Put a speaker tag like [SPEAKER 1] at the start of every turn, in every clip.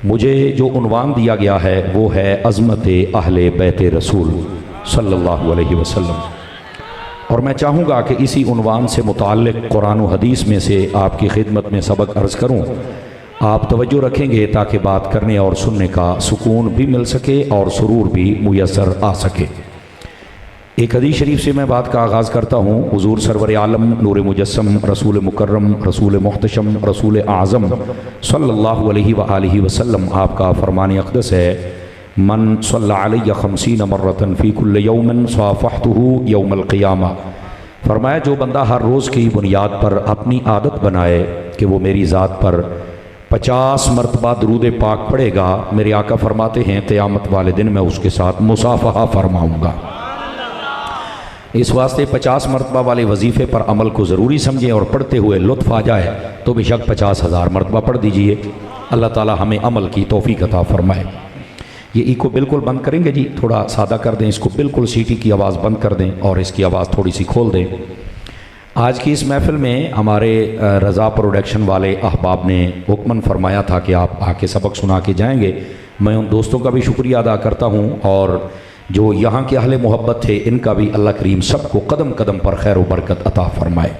[SPEAKER 1] मुझे जो उन्वान दिया गया है वो है अज़मत अहले बैत रसूल सल्लल्लाहु अलैहि वसल्लम, और मैं चाहूँगा कि इसी उन्वान से मुताल्लिक़ कुरान व हदीस में से आपकी खिदमत में सबक अर्ज़ करूँ। आप तवज्जो रखेंगे ताकि बात करने और सुनने का सुकून भी मिल सके और सुरूर भी मुयस्सर आ सके। एक हदीस शरीफ से मैं बात का आगाज़ करता हूँ। हुज़ूर सरवर आलम नूर मुजस्सम रसूल मुकर्रम रसूल मुहतशम रसूल आज़म सल्लल्लाहु अलैहि व आलिहि वसल्लम आपका फरमान अक़दस है, मन सल्ला अलैहि खमसीन मर्रतन फ़ी कुल्लि यौमिन साफ़हतुहु यौमल क़ियामा। फरमाया जो बंदा हर रोज़ की बुनियाद पर अपनी आदत बनाए कि वो मेरी ज़ात पर 50 मरतबा दरूद पाक पढ़ेगा, मेरे आका फरमाते हैं क़यामत वाले दिन मैं उसके साथ मुसाफ़हा फरमाऊँगा। इस वास्ते 50 मरतबा वाले वजीफ़े पर अमल को ज़रूरी समझें और पढ़ते हुए लुत्फ़ आ जाए तो बेशक 50,000 मरतबा पढ़ दीजिए। अल्लाह ताला हमें अमल की तौफ़ीक़ अता फ़रमाए। ये इको बिल्कुल बंद करेंगे जी, थोड़ा सादा कर दें इसको, बिल्कुल सीटी की आवाज़ बंद कर दें और इसकी आवाज़ थोड़ी सी खोल दें। आज की इस महफ़िल में हमारे रज़ा प्रोडक्शन वाले अहबाब ने हुक्मन फरमाया था कि आप आके सबक सुना के जाएंगे। मैं उन दोस्तों का भी शुक्रिया अदा करता हूँ और जो यहाँ के अहले मोहब्बत थे इनका भी अल्लाह करीम सबको कदम कदम पर खैर व बरकत अता फ़रमाए।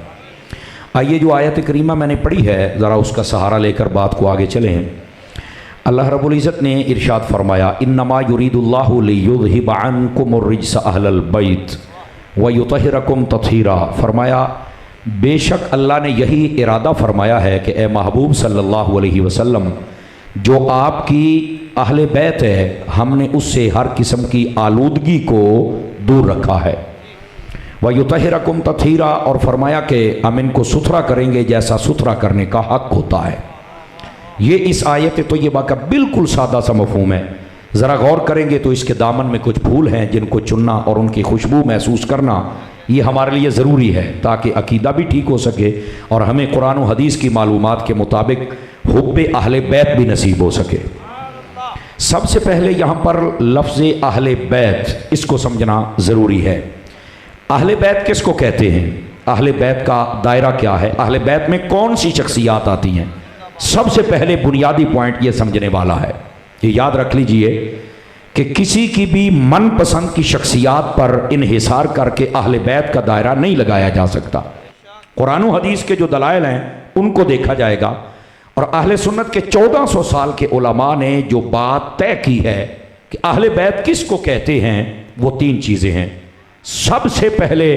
[SPEAKER 1] आइए जो आयत करीमा मैंने पढ़ी है ज़रा उसका सहारा लेकर बात को आगे चलें। अल्लाह रब्बुल इज़्ज़त ने इरशाद फरमाया, इन्नमा युरीदुल्लाहु लियुज़हिब अन्कुमुर रिज्स अहलल बैत व युतहिरकुम तत्हीरा। फरमाया बेशक अल्लाह ने यही इरादा फरमाया है कि ए महबूब सल्लल्लाहु अलैहि वसल्लम, जो आपकी अहले बैत है हमने उससे हर किस्म की आलूदगी को दूर रखा है। व युतहिरकुम तत्हीरा, और फरमाया कि हम इनको सुथरा करेंगे जैसा सुथरा करने का हक होता है। ये इस आयत तय्यबा का बिल्कुल सादा सा मफ़हूम है। ज़रा गौर करेंगे तो इसके दामन में कुछ फूल हैं जिनको चुनना और उनकी खुशबू महसूस करना ये हमारे लिए ज़रूरी है ताकि अकीदा भी ठीक हो सके और हमें कुरान व हदीस की मालूमात के मुताबिक हुब्बे अहले बैत भी नसीब हो सके। सबसे पहले यहाँ पर लफ्ज़ अहले बैत इसको समझना ज़रूरी है। अहले बैत किसको कहते हैं? अहले बैत का दायरा क्या है? अहले बैत में कौन सी शख्सियात आती हैं? सबसे पहले बुनियादी पॉइंट ये समझने वाला है, ये याद रख लीजिए कि किसी की भी मनपसंद की शख्सियात पर इन्हिसार करके अहले बैत का दायरा नहीं लगाया जा सकता। कुरान व हदीस के जो दलाइल हैं उनको देखा जाएगा और अहले सुन्नत के 1400 साल के उलमा ने जो बात तय की है कि अहले बैत किसको कहते हैं, वो 3 चीज़ें हैं। सबसे पहले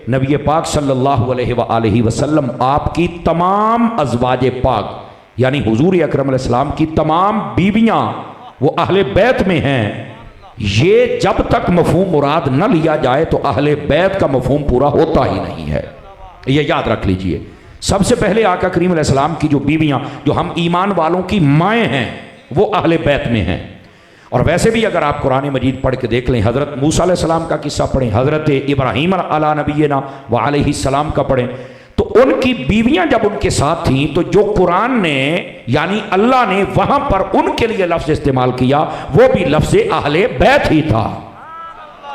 [SPEAKER 1] नबी पाक सल्लल्लाहु अलैहि वसल्लम आपकी तमाम अज़वाज पाक यानी हुजूर अकरम अलैहिस्सलाम की तमाम बीवियां वो अहले बैत में हैं। ये जब तक मफहूम मुराद न लिया जाए तो अहले बैत का मफहूम पूरा होता ही नहीं है, ये याद रख लीजिए। सबसे पहले आका करीम अलैहिस्सलाम की जो बीवियां, जो हम ईमान वालों की माएँ हैं, वो अहले बैत में हैं। और वैसे भी अगर आप कुरान मजीद पढ़ के देख लें, हज़रत मूसा अलैहिस्सलाम का किस्सा पढ़ें, हज़रत इब्राहीम अला नबीना व अलैहिस्सलाम का पढ़ें, तो उनकी बीवियां जब उनके साथ थीं तो जो कुरान ने यानी अल्लाह ने वहां पर उनके लिए लफ्ज़ इस्तेमाल किया वो भी लफ्ज़ अहले बैत ही था।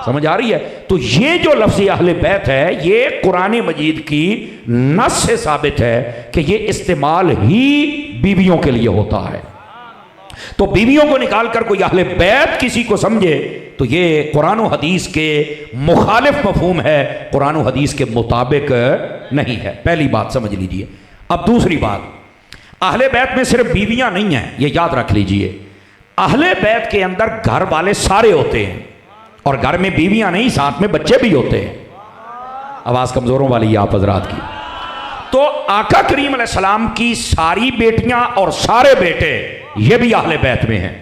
[SPEAKER 1] समझ आ रही है? तो ये जो लफ्ज़ अहले बैत है ये कुरान मजीद की नस से साबित है कि ये इस्तेमाल ही बीवियों के लिए होता है। तो बीवियों को निकाल कर कोई अहले बैत किसी को समझे तो ये कुरान व हदीस के मुखालिफ मफहूम है, कुरान व हदीस के मुताबिक नहीं है। पहली बात समझ लीजिए। अब दूसरी बात, अहले बैत में सिर्फ बीवियां नहीं हैं, ये याद रख लीजिए। अहले बैत के अंदर घर वाले सारे होते हैं और घर में बीवियां नहीं, साथ में बच्चे भी होते हैं। आवाज कमजोरों वाली आप हजरात की। तो आका करीम अलैहिस्सलाम की सारी बेटियां और सारे बेटे ये भी अहले बैत में हैं,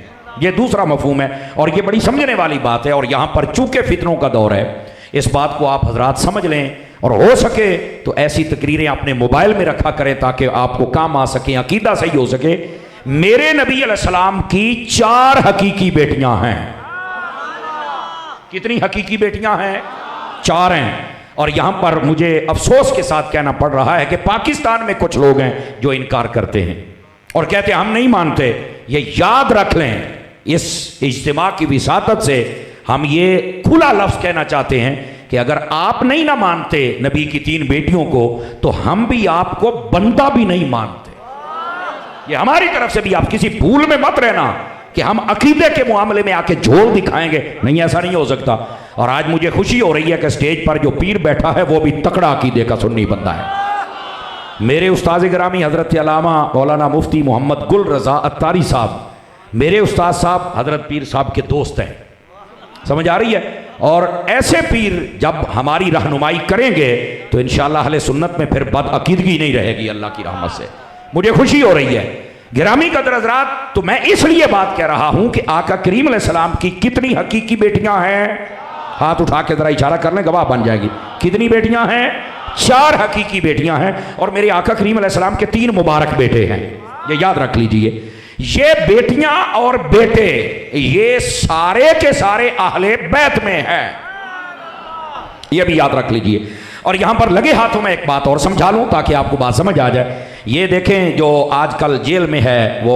[SPEAKER 1] ये दूसरा मफहूम है और ये बड़ी समझने वाली बात है। और यहां पर चूंकि फितनों का दौर है, इस बात को आप हजरात समझ लें और हो सके तो ऐसी तकरीरें अपने मोबाइल में रखा करें ताकि आपको काम आ सके, अकीदा सही हो सके। मेरे नबी अलैहिस्सलाम की 4 हकीकी बेटियां हैं। कितनी हकीकी बेटियां हैं? 4 हैं। और यहां पर मुझे अफसोस के साथ कहना पड़ रहा है कि पाकिस्तान में कुछ लोग हैं जो इनकार करते हैं और कहते हैं हम नहीं मानते। ये याद रख लें, इस इज्तिमा की विसातत से हम ये खुला लफ्ज कहना चाहते हैं कि अगर आप नहीं ना मानते नबी की 3 बेटियों को तो हम भी आपको बंदा भी नहीं मानते। ये हमारी तरफ से भी, आप किसी भूल में मत रहना कि हम अकीदे के मामले में आके झोल दिखाएंगे, नहीं, ऐसा नहीं हो सकता। और आज मुझे खुशी हो रही है कि स्टेज पर जो पीर बैठा है वो भी तकड़ा अकीदे का सुन्नी बंदा है। मेरे उस्ताद गिरामी हजरत अल्लामा मौलाना मुफ्ती मोहम्मद गुल रज़ा अत्तारी साहब मेरे उस्ताद साहब हजरत पीर साहब के दोस्त हैं, समझ आ रही है। और ऐसे पीर जब हमारी रहनुमाई करेंगे तो इंशाअल्लाह अहले सुन्नत में फिर बदअकीदगी नहीं रहेगी अल्लाह की रहमत से। मुझे खुशी हो रही है। गिरामी कदर हज़रात, तो मैं इसलिए बात कह रहा हूं कि आका करीम अलैहिस्सलाम की कितनी हकीकी बेटियां हैं? हाथ उठा के जरा इशारा कर लें, गवाह बन जाएगी। कितनी बेटियां हैं? 4 हकीकी बेटियां हैं। और मेरे आका करीम अलैहिस्सलाम के 3 मुबारक बेटे हैं, ये याद रख लीजिए। ये बेटियां और बेटे ये सारे के सारे अहले बैत में हैं, ये भी याद रख लीजिए। और यहां पर लगे हाथों में एक बात और समझा लूं ताकि आपको बात समझ आ जाए। ये देखें, जो आजकल जेल में है वो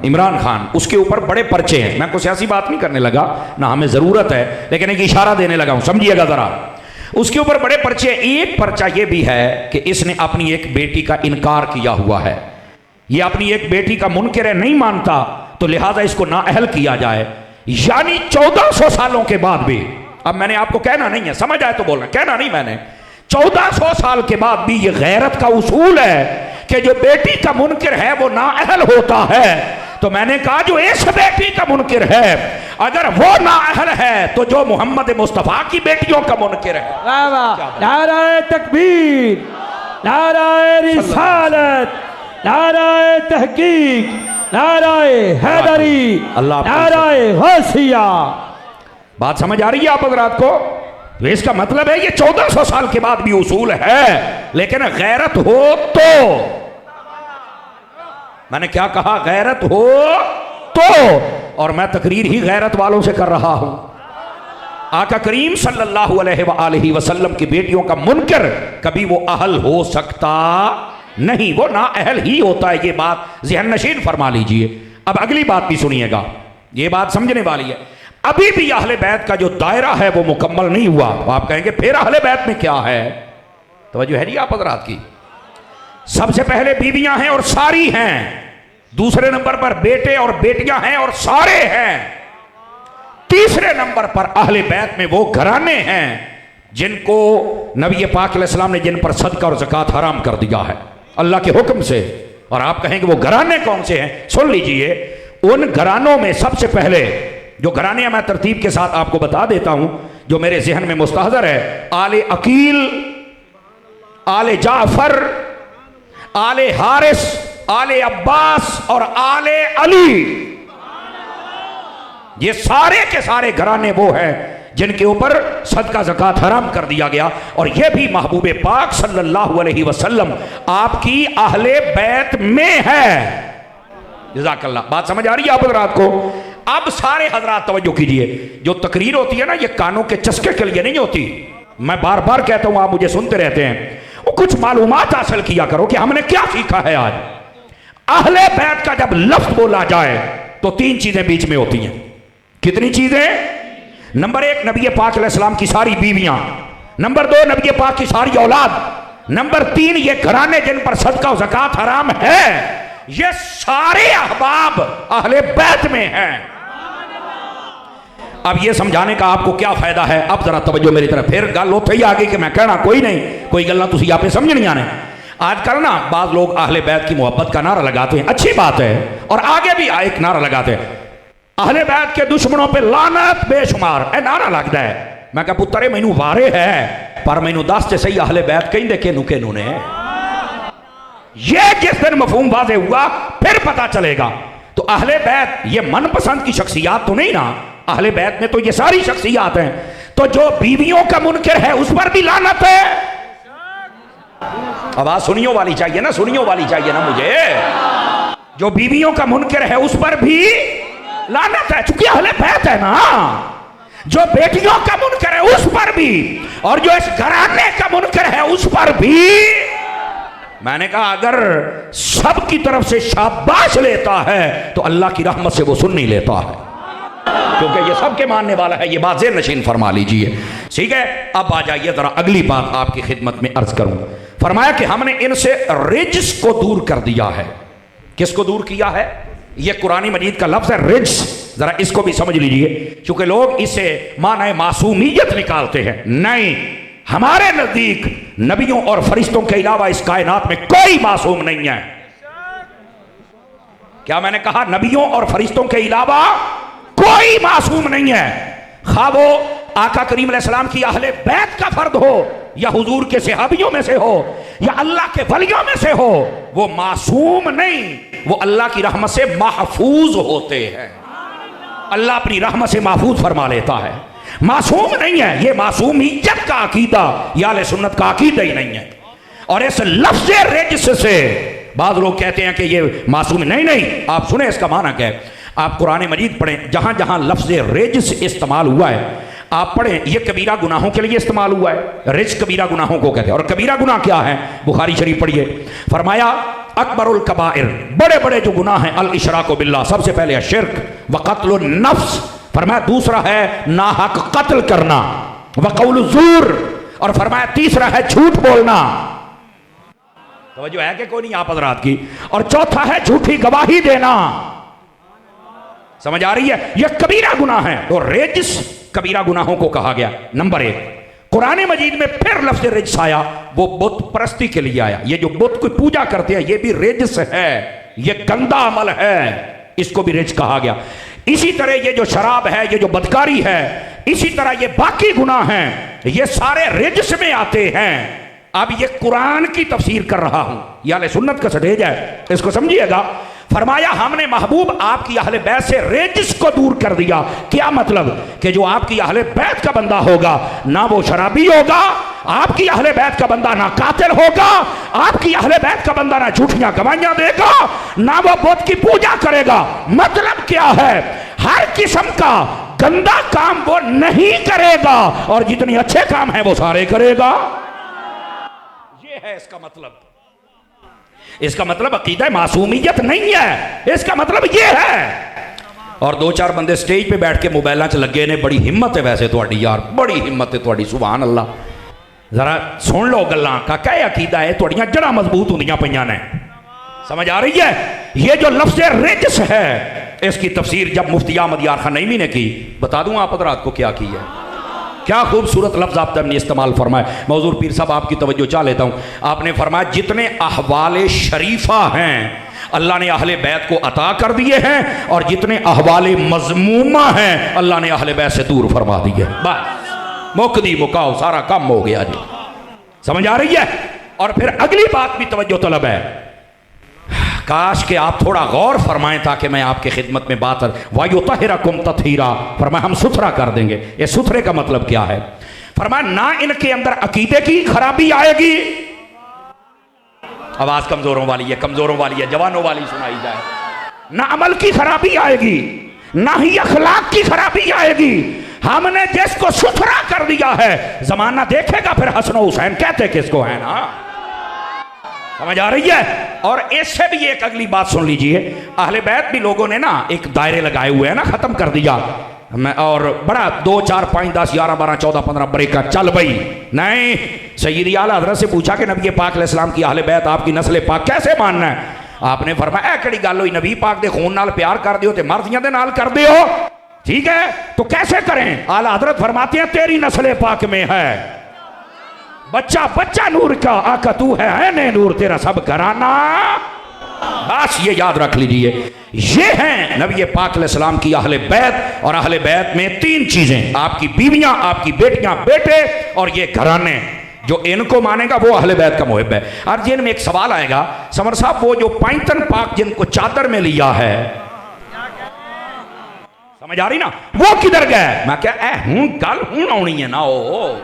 [SPEAKER 1] इमरान खान, उसके ऊपर बड़े पर्चे हैं। मैं कुछ ऐसी बात नहीं करने लगा, ना हमें ज़रूरत है, लेकिन एक इशारा देने लगा हूं, समझिएगा ज़रा। उसके ऊपर बड़े पर्चे। एक पर्चा ये भी है कि इसने अपनी एक बेटी का इनकार किया हुआ है। ये अपनी एक बेटी का मुनकिर नहीं मानता, तो लिहाजा इसको नाअहल किया जाए। यानी 1400 सालों के बाद भी, अब मैंने आपको कहना नहीं है, समझ आए तो बोलना, कहना नहीं मैंने, 1400 साल के बाद भी ये गैरत का उसूल है कि जो बेटी का मुनकिर है वो नाअहल होता है। तो मैंने कहा जो इस बेटी का मुनकिर है अगर वो नाअहल है तो जो मोहम्मद मुस्तफ़ा की बेटियों का मुनकिर है।
[SPEAKER 2] वाह वाह, नाराए तकबीर, नाराए रिसालत, नाराए तहकीक, नाराए हैदरी, नाराए गौसिया।
[SPEAKER 1] बात समझ आ रही है आप हज़रात को? तो इसका मतलब है ये 1400 साल के बाद भी उसूल है, लेकिन गैरत हो तो, मैंने क्या कहा, गैरत हो तो। और मैं तकरीर ही गैरत वालों से कर रहा हूं। आका करीम सल्लल्लाहु अलैहि वसल्लम की बेटियों का मुनकर कभी वो अहल हो सकता नहीं, वो ना अहल ही होता है। ये बात ज़हन नशीन फरमा लीजिए। अब अगली बात भी सुनिएगा, ये बात समझने वाली है। अभी भी अहले बैत का जो दायरा है वो मुकम्मल नहीं हुआ। तो आप कहेंगे फिर अहले बैत में क्या है? तवज्जो है जी आप हज़रात की? सबसे पहले बीवियां हैं और सारी हैं, दूसरे नंबर पर बेटे और बेटियां हैं और सारे हैं, तीसरे नंबर पर अहले बैत में वो घराने हैं जिनको नबी पाक अलैहिस्सलाम ने जिन पर सदका और ज़कात हराम कर दिया है अल्लाह के हुक्म से। और आप कहेंगे वो घराने कौन से हैं? सुन लीजिए, उन घरानों में सबसे पहले जो घराने मैं तरतीब के साथ आपको बता देता हूं, जो मेरे जहन में मुस्तहज़र है, आले अकील, आले जाफर, आले हारिस, आले अब्बास और आले अली। ये सारे के सारे घराने वो हैं जिनके ऊपर सदका ज़कात हराम कर दिया गया। और ये भी महबूब पाक सल्लल्लाहु अलैहि वसल्लम आपकी अहले बैत में है। जज़ाकल्लाह। बात समझ आ रही है आप हज़रात को? अब सारे हज़रात तवज्जो कीजिए, जो तकरीर होती है ना, ये कानों के चस्के के लिए नहीं होती। मैं बार बार कहता हूं, आप मुझे सुनते रहते हैं। वो कुछ मालूमात हासिल किया करो कि हमने क्या सीखा है आज। अहले बैत का जब लफ्ज बोला जाए तो 3 चीजें बीच में होती हैं। कितनी चीजें? नंबर 1 नबी पाक अलैहिस्सलाम की सारी बीवियां, नंबर 2 नबी पाक की सारी औलाद, नंबर 3 ये घराने जिन पर सदका और ज़कात हराम है, ये सारे अहबाब अहले बैत में हैं। अब ये समझाने का आपको क्या फायदा है? अब जरा तवज्जो मेरी तरफ, फिर गल उथे ही आ गई कि मैं कहना कोई नहीं, कोई गल्लां तुसीं आपे समझनियां ने। आजकल ना बाज लोग अहले बैत की मोहब्बत का नारा लगाते हैं, अच्छी बात है, और आगे भी एक नारा लगाते हैं, अहले बैत के दुश्मनों पे लानत बेशुमार। ए नारा लगता है। मैं कहा पुत्तरे मैनू वारे है, पर मैनू दस ते सही अहले बैत कहिंदे किनू किनू ने। ये जिस दिन मफहूम वाज़े हुआ फिर पता चलेगा। तो अहले बैत ये मनपसंद की शख्सियात तो नहीं ना, अहले बैत में तो ये सारी शख्सियात हैं। तो जो बीवियों का मुनकिर है उस पर भी लानत है। आवाज सुनियों वाली चाहिए ना, सुनियों वाली चाहिए ना मुझे। जो बीवियों का मुनकिर है उस पर भी लानत है, चूंकि अहले बैत है ना। जो बेटियों का मुनकिर है उस पर भी, और जो इस घराने का मुनकिर है उस पर भी। मैंने कहा अगर सब की तरफ से शाबाश लेता है तो अल्लाह की रहमत से वो सुन नहीं लेता है, क्योंकि ये सबके मानने वाला है। ये बात ज़ेहन नशीन फरमा लीजिए, ठीक है। अब आ जाइए जरा अगली बात आपकी खिदमत में अर्ज करूं। फरमाया कि हमने इनसे रिज्स को दूर कर दिया है। किसको दूर किया है? ये कुरानी मजीद का लफ्ज़ है रिज्स, ज़रा इसको भी समझ लीजिए, क्योंकि लोग इससे माने मासूमियत निकालते हैं। नहीं, हमारे नज़दीक नबियों और फरिश्तों के अलावा इस कायनात में कोई मासूम नहीं है। क्या मैंने कहा? नबियों और फरिश्तों के अलावा कोई मासूम नहीं है। खा वो आका करीम अलैहिस्सलाम की अहले बैत का फर्द हो, या हुजूर के सहाबियों में से हो, या अल्लाह के वलियों में से हो, वो मासूम नहीं, वो अल्लाह की रहमत से महफूज होते हैं। अल्लाह अपनी रहमत से महफूज फरमा लेता है, मासूम नहीं है। ये मासूमियत का अकीदा या अहले सुन्नत का अकीदा ही नहीं है। और इस लफ्ज़ रिज्स से बाद लोग कहते हैं कि ये मासूम नहीं। आप सुने इसका माना क्या है? आप कुरान मजीद पढ़ें, जहां जहां लफ्ज़ रिज्स इस्तेमाल हुआ है आप पढ़ें, ये कबीरा गुनाहों के लिए इस्तेमाल हुआ है। रिज्स कबीरा गुनाहों को कहते हैं। और कबीरा गुनाह क्या है? बुखारी शरीफ पढ़िए, फरमाया अकबरुल कबाइर, बड़े बड़े जो गुनाह हैं, अल इशराकु बिल्लाह, सबसे पहले है शिर्क, व कत्लुन नफ्स, फरमाया दूसरा है नाहक कत्ल करना, व कौलु ज़ूर, और फरमाया तीसरा है झूठ बोलना। तवज्जो है कि कोई नहीं आप हज़रात की? और चौथा है झूठी गवाही देना। समझ आ रही है? यह कबीरा गुनाह है। तो रिज्स कबीरा गुनाहों को कहा गया। नंबर 1, कुरान मजीद में फिर लफ्ज़ रिज्स आया, वो बुत परस्ती के लिए आया। ये जो बुत को पूजा करते हैं ये भी रिज्स है, ये गंदा अमल है, इसको भी रिज्स कहा गया। इसी तरह ये जो शराब है, ये जो बदकारी है, इसी तरह ये बाकी गुनाह हैं, ये सारे रिज्स में आते हैं। अब ये कुरान की तफसीर कर रहा हूं, यानी सुन्नत का स्टेज है, इसको समझिएगा। फरमाया हमने महबूब आपकी अहले बैत से रिज्स को दूर कर दिया। क्या मतलब? कि जो आपकी अहले बैत का बंदा होगा ना वो शराबी होगा, आपकी अहले बैत का बंदा ना कातिल होगा, आपकी अहले बैत का बंदा ना झूठियां गवाहियां देगा, ना वो बुत की पूजा करेगा। मतलब क्या है? हर किस्म का गंदा काम वो नहीं करेगा, और जितने अच्छे काम है वो सारे करेगा। ये है इसका मतलब। इसका मतलब अकीदा मासूमियत नहीं है, इसका मतलब ये है। और 2-4 बंदे स्टेज पे बैठ के मोबाइलों च लगे ने, बड़ी हिम्मत है वैसे तुहाडी यार, बड़ी हिम्मत है तुहाडी, सुभान अल्लाह। जरा सुन लो गल्लां का क्या अकीदा है, तुहाडियां जड़ां मजबूत होंदियां पईयां ने। समझ आ रही है? ये जो लफ्ज़ रिज्स है, इसकी तफसीर जब मुफ्ती अहमद यार खान नईमी ने की, बता दूं आप हज़रात को क्या की है। क्या खूबसूरत लफ्ज़ आप ने इस्तेमाल फरमाया। मैं हुज़ूर पीर साहब आपकी तवज्जो चाह लेता हूँ। आपने फरमाया जितने अहवाले शरीफा हैं अल्लाह ने अहले बैत को अता कर दिए हैं, और जितने अहवाले मज़मूमा हैं अल्लाह ने अहले बैत से दूर फरमा दिए। बस मुकदी मुकाओ, सारा कम हो गया जी। समझ आ रही है? और फिर अगली बात भी तवज्जो तलब है, काश के आप थोड़ा गौर फरमाएं ताकि मैं आपके खिदमत में बात वायुतहिरकुम तत्हीरा, फरमाया हम सुथरा कर देंगे। ये सुथरे का मतलब क्या है? फरमाया ना इनके अंदर अकीदे की खराबी आएगी, आवाज कमजोरों वाली है, कमजोरों वाली है, जवानों वाली सुनाई जाए, ना अमल की खराबी आएगी, ना ही अखलाक की खराबी आएगी। हमने जिसको सुथरा कर दिया है जमाना देखेगा फिर हसन हुसैन कहते किसको है ना। समझ आ रही है? और इससे भी एक अगली बात सुन लीजिए, अहले बैत भी लोगों ने ना एक दायरे लगाए हुए हैं ना, खत्म कर दिया मैं, और बड़ा 2, 4, 5, 10, 11, 12, 14, 15 ब्रेक चल भाई। नहीं, सय्यदी आला हज़रत से पूछा कि नबी पाक अलैहिस्सलाम की अहले बैत आपकी नस्ल पाक कैसे मानना है? आपने फरमाया किहड़ी गल होई, नबी पाक दे खून नाल प्यार कर दियो ते मर्दियां दे नाल कर दियो। ठीक है, तो कैसे करें? आला हज़रत फरमाते हैं तेरी नस्ल पाक में है, बच्चा बच्चा नूर का, आका तू है ने नूर, तेरा सब घराना। बस ये याद रख लीजिए, ये हैं नबी पाक अलैहिस्सलाम की अहले बैत। और अहले बैत में 3 चीजें, आपकी बीवियां, आपकी बेटियां, बेटे, और ये घराने। जो इनको मानेगा वो अहले बैत का मुहिब है। और जिन में एक सवाल आएगा, समर साहब वो जो पैंतन पाक जिनको चादर में लिया है, समझ आ रही ना, वो किधर गए? मैं क्या हूं गल हूं आनी है ना। ओ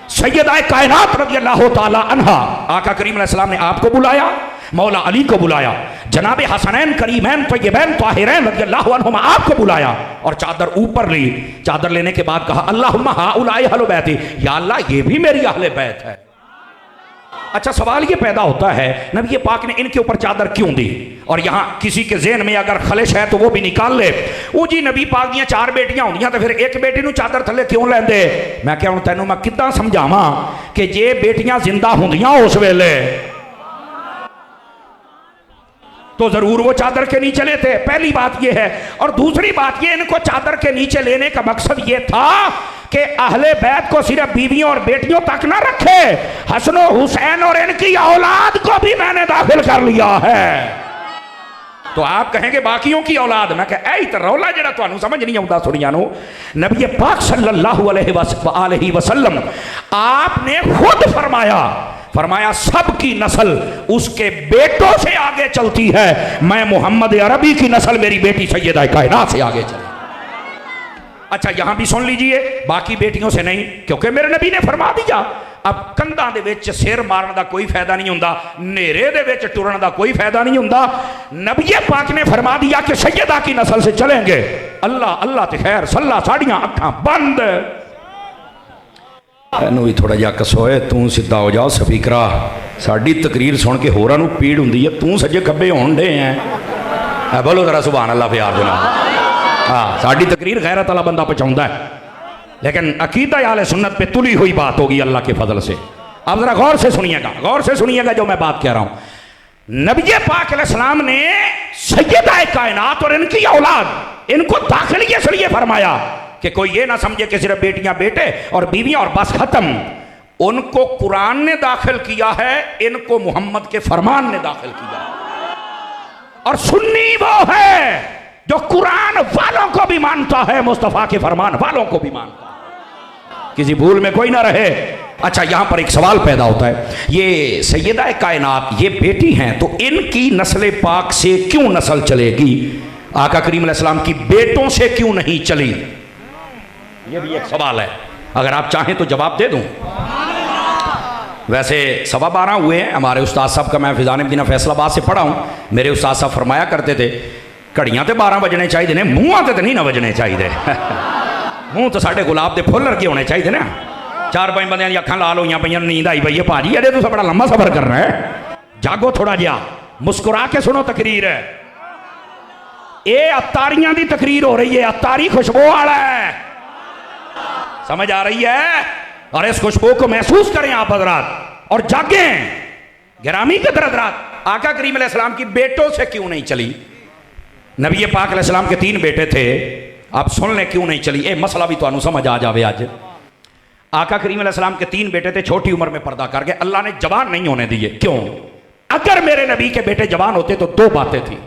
[SPEAKER 1] सैयदा कायनात रज़ियल्लाहु ताला अन्हा, आका करीम अलैहिस्सलाम ने आपको बुलाया, मौला अली को बुलाया, जनाब हसनैन करीमैन तय्यबैन ताहिरैन रज़ियल्लाहु अन्हुमा आपको बुलाया, और चादर ऊपर ली। चादर लेने के बाद कहा अल्लाहुम्मा हाउलाई अहले बैती, या अल्लाह ये भी मेरी अहले बैत है। अच्छा, सवाल ये पैदा होता है नबी पाक ने इनके ऊपर चादर क्यों दी? और यहाँ किसी के ज़हन में अगर खलिश है तो वो भी निकाल ले। वो जी नबी पाक दियां 4 बेटियां होंदियां तो फिर एक बेटी नूं चादर थले क्यों लेंदे? मैं क्या हूं तैनूं मैं किद्दां समझावां कि जे बेटियां जिंदा होंदियां उस वेले तो जरूर वो चादर के नीचे लेते। पहली बात ये है। और दूसरी बात ये, इनको चादर के नीचे लेने का मकसद ये था कि अहले बैत को सिर्फ बीवियों और बेटियों तक ना रखे, हसन हुसैन और इनकी औलाद को भी मैंने दाखिल कर लिया है। तो आप कहेंगे बाकियों की औलाद, मैं कह ऐ तो रौला जरा तुहानू समझ नहीं आता। सुनिया नो, नबी पाक सल्लल्लाहु अलैहि वसल्लम आपने खुद फरमाया सबकी नस्ल उसके बेटों से आगे चलती है, मैं मोहम्मद अरबी की नस्ल मेरी बेटी सैयदा कायनात से आगे चली। अच्छा यहां भी सुन लीजिए, बाकी बेटियों से नहीं, क्योंकि मेरे नबी ने फरमा दिया अब कंधा दे विच सिर मारन का कोई फायदा नहीं हुंदा, नेरे दे विच टुरन का कोई फायदा नहीं हुंदा। नबी पाक ने फरमा दिया कि सैयदा की नस्ल से चलेंगे। अल्लाह अल्लाह ते खैर सल्ला, साड़ियां अखां बंद। एनू भी थोड़ा जिहा कसोए, तू सीधा हो जाओ स्पीकरा, साड़ी तकरीर सुन के होरां नूं पीड़ हुंदी है, तू सज्जे खब्बे होण डे हैं। बोलो जरा सुभान अल्लाह प्यार दे नाल। हाँ, साड़ी तकरीर गैरत वाला बंदा पहुंचाता है, लेकिन अकीदा आले सुन्नत पे तुली हुई बात होगी अल्लाह के फजल से। अब जरा गौर से सुनिएगा जो मैं बात कह रहा हूं। नबी पाक अलैहिस्सलाम ने सैयदा कायनात और इनकी औलाद इनको दाखिल इसलिए फरमाया कि कोई ये ना समझे कि सिर्फ बेटियां बेटे और बीवियां और बस खत्म। उनको कुरान ने दाखिल किया है, इनको मोहम्मद के फरमान ने दाखिल किया। और सुन्नी वो है जो कुरान वालों को भी मानता है, मुस्तफा के फरमान वालों को भी मानता है, किसी भूल में कोई ना रहे। अच्छा यहां पर एक सवाल पैदा होता है, ये सैयदा कायनात ये बेटी हैं, तो इनकी नस्ल पाक से क्यों नस्ल चलेगी, आका करीम अलैहिस्सलाम की बेटों से क्यों नहीं चली? ये भी एक सवाल है, अगर आप चाहें तो जवाब दे दूं। वैसे 12:15 हुए हैं, हमारे उस्ताद साहब का मैं फिजान मदीना फैसलाबाद से पढ़ा हूं। मेरे उस्ताद साहब फरमाया करते थे घड़ियां तो 12 बजने चाहिए ने, मूँह तो नहीं ना बजने चाहिए। मूँह तो साढ़े गुलाब के फुल वर्गे होने चाहिए ना। 4-5 बंद अखां लाल हुई पे, नींद आई पई है भाजी, अरे तुम बड़ा लंबा सफर करना है, जागो थोड़ा जिहा, मुस्कुरा के सुनो तकरीर। ये अतारियां की तकरीर हो रही है, अतारी खुशबू वाला है, समझ आ रही है? और इस खुशबू को महसूस करें आप हजरात और जागें। गिरामी के हजरात, आका करीम अलैहिस्सलाम की बेटों से क्यों नहीं चली? नबी पाक अलैहिस्सलाम के 3 बेटे थे, आप सुन लें क्यों नहीं चली, ये मसला भी तुहानू समझ आ जावे। आज आका करीम अलैहिस्सलाम के 3 बेटे थे, छोटी उम्र में पर्दा कर गए, अल्लाह ने जवान नहीं होने दिए। क्यों? अगर मेरे नबी के बेटे जवान होते तो 2 बातें थी,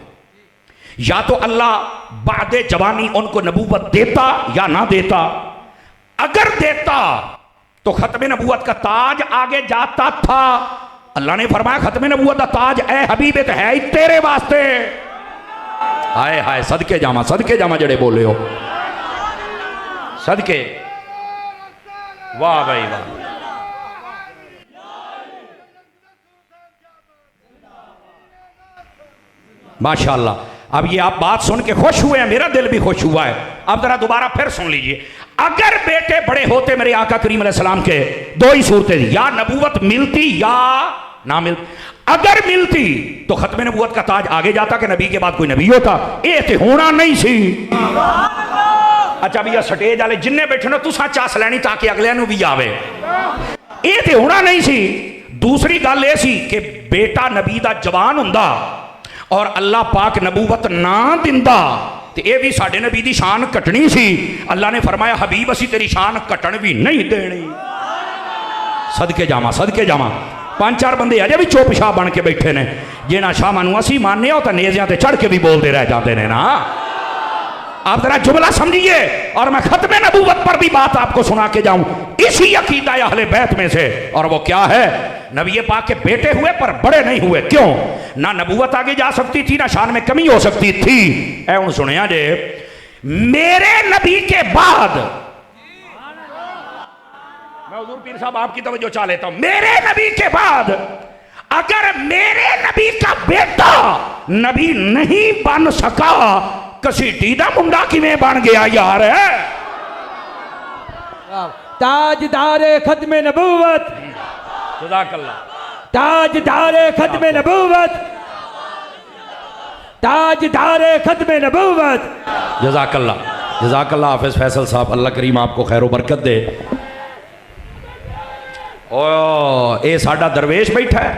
[SPEAKER 1] या तो अल्लाह बादे जवानी उनको नबूवत देता या ना देता। अगर देता तो खत्म नबूवत का ताज आगे जाता था। अल्लाह ने फरमाया खत्म नबूवत का ताज ए हबीब तो है ही तेरे वास्ते। हाय हाय, सदके जामा जड़े बोले हो, सदके, वाह भाई वाह। माशाअल्लाह। अब ये आप बात सुन के खुश हुए हैं, मेरा दिल भी खुश हुआ है। अब जरा दोबारा फिर सुन लीजिए, अगर बेटे बड़े होते मेरे आका करीम अलैहिस्सलाम के, 2 ही सूरतें थी, या नबूवत मिलती या ना मिलती। अगर मिलती तो खत्म नबूवत का ताज आगे जाता कि नबी के बाद कोई नबी होता, ये तो होना नहीं सी। अच्छा भैया स्टेज वाले जिन्ने बैठे ना तुसा चास लैनी ताकि अगले नूं भी आवे, ये तो होना नहीं सी। दूसरी गल यह सी कि बेटा नबी दा जवान हुंदा और अल्लाह पाक नबूवत ना दिंदा तो यह भी साडे नबी दी शान घटनी सी। अल्लाह ने फरमाया हबीब असी तेरी शान घटन भी नहीं देनी। सदके जावा 5-4 बंदे अजे भी चुप शाह बन के बैठे ने, जिन्हां शाहां नूं असीं मानने हो तो नेज़ियां ते चढ़ के भी बोलते रह जाते हैं ना। आप जरा जुमला समझिए और मैं खत्म नबूवत पर भी बात आपको सुना के जाऊं, इसी अकीदा अहले बैत में से। और वो क्या है? नबी पाक के बेटे हुए पर बड़े नहीं हुए। क्यों? ना नबूवत आगे जा सकती थी, ना शान में कमी हो सकती थी। ऐ हुण सुनिया जे, मेरे नबी के बाद, मैं हुजूर पीर साहब आपकी तवज्जो चाह लेता हूं, मेरे नबी के बाद अगर मेरे नबी का बेटा नबी नहीं बन सका, कसीटी दा मुंडा किवें बन गया यार?
[SPEAKER 2] ताजदारे खत्म नबूवत,
[SPEAKER 1] जज़ाकल्लाह,
[SPEAKER 2] ताजदारे खत्म नबूवत, ताजदारे खत्म नबूवत।
[SPEAKER 1] जज़ाकल्लाह हाफिज़ फैसल साहब, अल्लाह करीम आपको खैर बरकत दे। ओ ये साडा दरवेश बैठा है,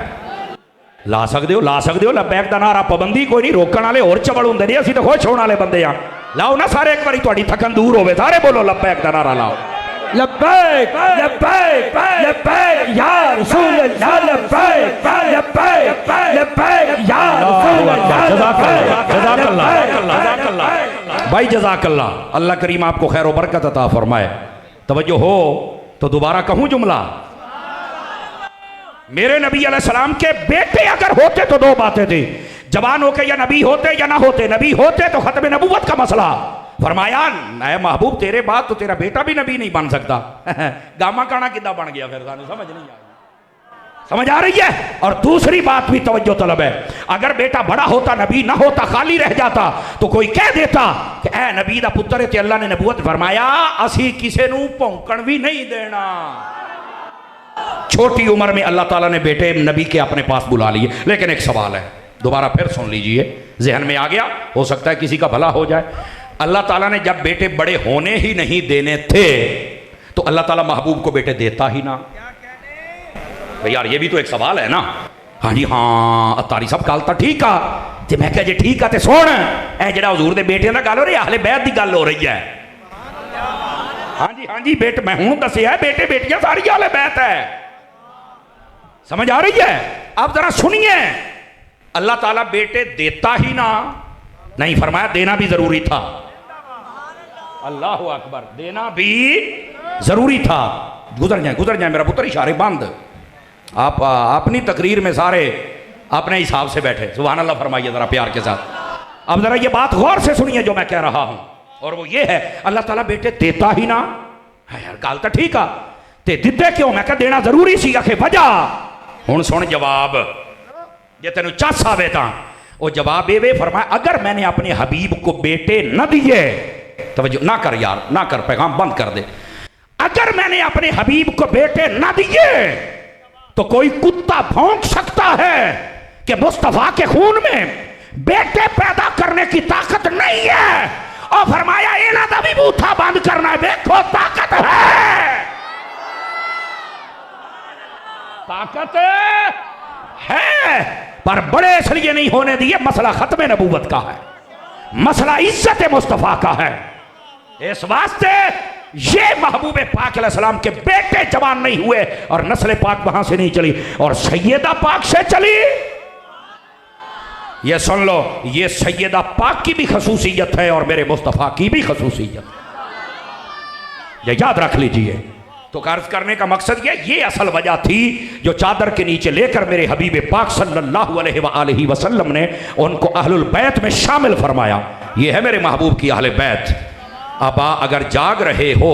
[SPEAKER 1] ला सकते हो लब्बैक का नारा पाबंदी कोई नहीं रोकने वाले और चवल होंगे नहीं असं तो खुश होने वाले बंदे हाँ लाओ ना सारे एक बारी थोड़ी थकन दूर होवे सारे बोलो लब्बैक का नारा लाओ
[SPEAKER 2] लब्बैक लब्बैक लब्बैक या रसूल अल्लाह लब्बैक लब्बैक लब्बैक या रसूल अल्लाह
[SPEAKER 1] भाई जज़ाकल्लाह अल्लाह करीम आपको खैर व बरकत अता फरमाए। तवज्जो हो तो दोबारा कहूँ जुमला, मेरे नबी अलैहिस्सलाम के बेटे अगर होते तो दो बातें थी, जवान होके या नबी होते या ना होते, नबी होते तो खत्म नबूवत का मसला। फरमाया ऐ महबूब तेरे बाद तो तेरा बेटा भी नबी नहीं बन सकता। गामा काना किदा बन गया फिर सानू समझ नहीं आई, समझ आ रही है। और दूसरी बात भी तवज्जो तलब है, अगर बेटा बड़ा होता नबी ना होता खाली रह जाता तो कोई कह देता कि ऐ नबी दा पुत्र है ते अल्लाह ने नबूवत फरमाया असी किसे नू भौंकण भी नहीं देना। छोटी उम्र में अल्लाह ताला ने बेटे नबी के अपने पास बुला लिए। लेकिन एक सवाल है, दोबारा फिर सुन लीजिए, जहन में आ गया, हो सकता है किसी का भला हो जाए। अल्लाह ताला ने जब बेटे बड़े होने ही नहीं देने थे तो अल्लाह ताला महबूब को बेटे देता ही ना। भाई यार ये भी तो एक सवाल है ना। हाँ जी हाँ अतारी सब गल तो ठीक आ, जे मैं कह जे ठीक आ ते सुन ए जेड़ा हुजूर दे बेटे दा गल हो रही है अहले बैत दी गल हो रही है। हाँ जी बेटे मैं हूं दसिया बेटे बेटियां सारी अहले बैत है, समझ आ रही है। अब जरा सुनिए, अल्लाह ताला बेटे देता ही ना नहीं, फरमाया देना भी जरूरी था। अल्लाह अकबर, देना भी जरूरी था। गुजर जाए मेरा पुत्र, इशारे बंद। आप अपनी तकरीर में सारे अपने हिसाब से बैठे, सुभान अल्लाह फरमाइए जरा प्यार के साथ। अब जरा ये बात गौर से सुनिए जो मैं कह रहा हूं, और वो ये है अल्लाह ताला बेटे देता ही ना है। यार गल तो ठीक आ, ते दिते क्यों? मैं कह देना जरूरी सी। आखे वजह हुण सुन जवाब, जे तेन चस आवे तां वो जवाब ये फरमाया अगर मैंने अपने हबीब को बेटे न दिए, तवज्जो ना कर यार ना कर, पैगाम बंद कर दे। अगर मैंने अपने हबीब को बेटे न दिए तो कोई कुत्ता भौंक सकता है कि मुस्तफा के खून में बेटे पैदा करने की ताकत नहीं है। और फरमाया इन्हां दा भी बूथा बंद करना, देखो ताकत है, ताकत है, पर बड़े इसलिए नहीं होने दिए। मसला खत्म नबूवत का है, मसला इज्जत मुस्तफा का है। इस वास्ते ये महबूब पाक अलैहिस्सलाम के बेटे जवान नहीं हुए और नस्ल पाक वहां से नहीं चली और सैयदा पाक से चली। ये सुन लो, ये सैयदा पाक की भी खसूसियत है और मेरे मुस्तफा की भी खसूसियत, ये याद रख लीजिए। तो कर्ज करने का मकसद ये असल वजह थी जो चादर के नीचे लेकर मेरे हबीब पाक सल्लल्लाहु अलैहि वसल्लम ने उनको अहलुल बैत में शामिल फरमाया। ये है मेरे महबूब की अहले बैत। अब अगर जाग रहे हो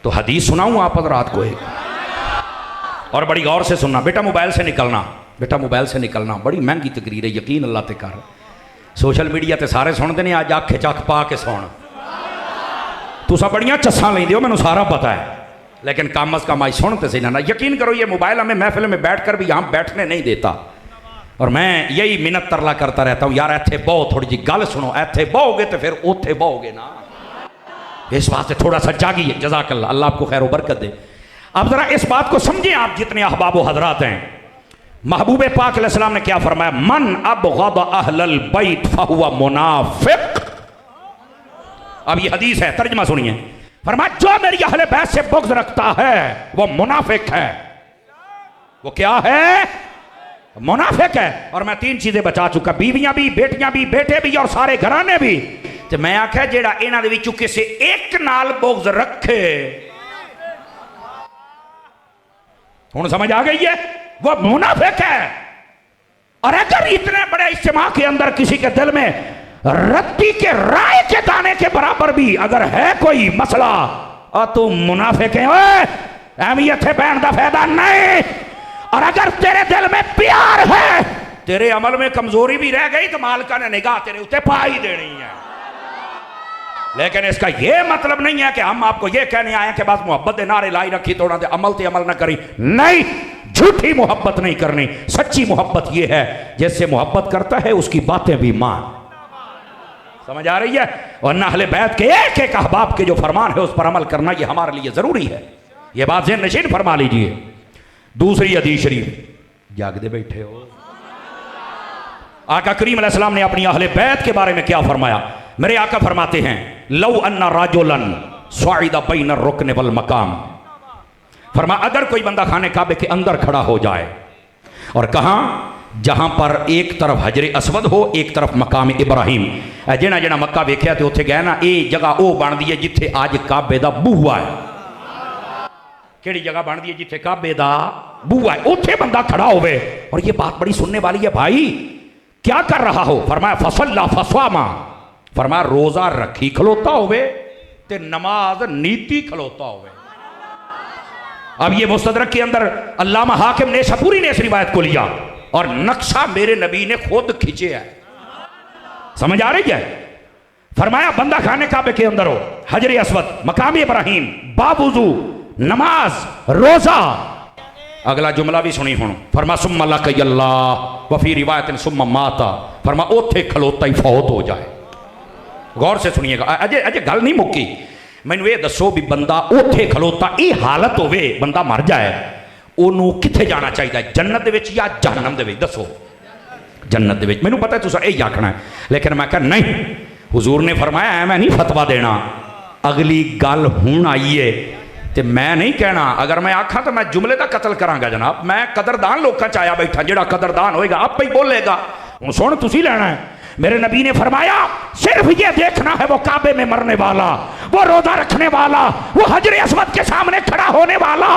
[SPEAKER 1] तो हदीस सुनाऊं आप रात को एक, और बड़ी गौर से सुनना। बेटा मोबाइल से निकलना, बेटा मोबाइल से निकलना, बड़ी महंगी तकरीर है, यकीन अल्लाह ते कर। सोशल मीडिया ते सारे सुनते हैं, अज अख चक पा के सुन। तुसा बड़ियां चस्सां लेंदे हो, मैनूं सारा पता है, लेकिन कम अज कम आई सुन तो सही ना। यकीन करो ये मोबाइल हमें महफिल में बैठ कर भी यहाँ बैठने नहीं देता, और मैं यही मिन्नत तरला करता रहता हूँ, यार इत्थे बहो, थोड़ी जी गल सुनो, इत्थे बहोगे तो फिर उत्थे बहोगे ना। इस वास्ते थोड़ा सा जागिए, जज़ाकल्लाह, अल्लाह आपको खैर बरकत दे। अब जरा इस बात को समझें आप जितने अहबाब व हजरात हैं। महबूब पाक अलैहिस्सलाम ने क्या फरमाया? मन अबग़द अहलल बैत फहुवा मुनाफिक। अब ये हदीस है, तर्जुमा सुनिए। फरमाया जो मेरी अहले बैत से बुग़्ज़ रखता है वो मुनाफिक है। वो क्या है? मुनाफिक है। और मैं 3 चीजें बचा चुका, बीवियां भी, बेटियां भी, बेटे भी और सारे घराने भी। तो मैं आख्या जेड़ा इन्हां दे विचों किसी एक नाल बुग़्ज़ रखे, हुण समझ आ गई है, वो मुनाफिक है। और अगर इतने बड़े इज्तिमा के अंदर किसी के दिल में रत्ती के राय के दाने के बराबर भी अगर है कोई मसला, और तू मुनाफिक है, अहमियत है बहन का फायदा नहीं। और अगर तेरे दिल में प्यार है, तेरे अमल में कमजोरी भी रह गई तो मालिका ने निगाह तेरे उत्ते पा ही देनी है। लेकिन इसका यह मतलब नहीं है कि हम आपको यह कहने आए कि बस मोहब्बत के नारे लाई रखी तो अमल ते अमल ना करी। नहीं, झूठी मोहब्बत नहीं करनी। सच्ची मोहब्बत यह है जिससे मोहब्बत करता है उसकी बातें भी मान। समझ आ रही है? और अहले बैत के एक एक अहबाब के जो फरमान है उस पर अमल करना यह हमारे लिए जरूरी है। यह बात ज़हन नशीन फरमा लीजिए। दूसरी हदीस शरीफ, जागदे बैठे हो, आका करीम अलैहिस्सलाम ने अपनी अहले बैत के बारे में क्या फरमाया? मेरे आका फरमाते हैं लौ अन्ना राजुलन स्वाइदा बैन रुकन वल मकाम, फरमा अगर कोई बंदा खाने काबे के अंदर खड़ा हो जाए और कहाँ, जहां पर एक तरफ हजरे असवद हो एक तरफ मकाम इब्राहिम, जिहड़ा जिहड़ा मक्का वेख्या तो उत्थे गए ना, ये जगह वो बनती है जिथे अज काबे का बूहा है। केड़ी जगह बनती है जिथे काबे का बूहा है, उत्थे बंदा खड़ा होवे। और ये बात बड़ी सुनने वाली है भाई, क्या कर रहा हो? फरमाया फसल्ला फसवामा, फरमाया रोजा रखी खलोता होवे ते नमाज नीति खलोता होवे। अब ये मुस्तदरक के अंदर अल्लामा हाकिम ने शपूरी ने इस रिवायत को लिया और नक्शा मेरे नबी ने खुद खींचे है। समझ आ रही है? फरमाया बंदा खाने काबे के अंदर हो, हजरे अस्वद, मकाम इब्राहिम, बावुजू, नमाज, रोजा। अगला जुमला भी सुनी हुण, फरमा सुम्मा लक़यल्लाह वफी रिवायत सुम्मा माता, फरमा ओथे खलोता ही फौत हो जाए। गौर से सुनिएगा, अजे अजे गल नहीं मुक्की। मैनू ये दसो भी बंदा ओथे खलोता ये हालत होवे बंदा मर जाए, ओनू किथे जाना चाहिए, जन्नत दे विच या जहन्नम दे विच? दसो। जन्नत दे विच। मैनू पता है तुसां यही आखना है, लेकिन मैं कहा नहीं, हुजूर ने फरमाया मैं नहीं फतवा देना। अगली गल हुण आई है तो मैं नहीं कहना, अगर मैं आखा तो मैं जुमले का कतल करांगा जनाब। मैं कदरदान लोगों च आया बैठा, जिहड़ा कदरदान होएगा आप ही बोलेगा। हुण सुन तुसी लेना है। मेरे नबी ने फरमाया सिर्फ ये देखना है वो काबे में मरने वाला, वो रोजा रखने वाला, वो हजरे अस्वद के सामने खड़ा होने वाला,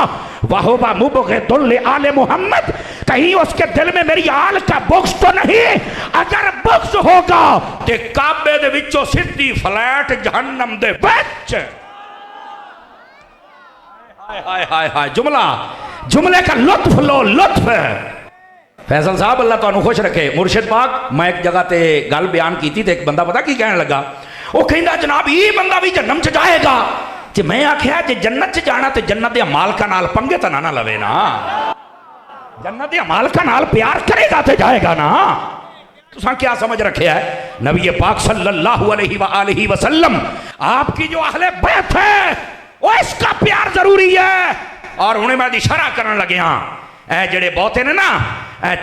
[SPEAKER 1] वाहुवा मुबग़िदुल आले मोहम्मद, कहीं उसके दिल में मेरी आल का बुग़्ज़ तो नहीं? अगर बुग़्ज़ होगा तो काबे दे विचों सीधी फ्लैट जहन्नम दे विच। हाय हाय हाय हाय, जुमला, जुमले का लुत्फ लो, लुत्फ। फैसल साहब अल्लाह तुहानू खुश रखे। मुर्शिद पाक, मैं एक जगह ते गल बयान की थी, एक बंदा पता की कहने लगा, वो कहता जनाब ये बंदा भी जन्नम च जाएगा। ते मैं आख्या जे जन्नत च जाना तो जन्नत दे मालका नाल पंगे तो ना लवे ना, जन्नत दे मालका नाल प्यार करेगा तो जाएगा ना। तुसां क्या समझ रखे है? नबी पाक सल्लल्लाहु अलैहि वसल्लम आपकी जो अहले बैत है वो इसका प्यार जरूरी है। और हुणे मैं इशारा करन लगे हाँ, ए जेड़े बहुते ने ना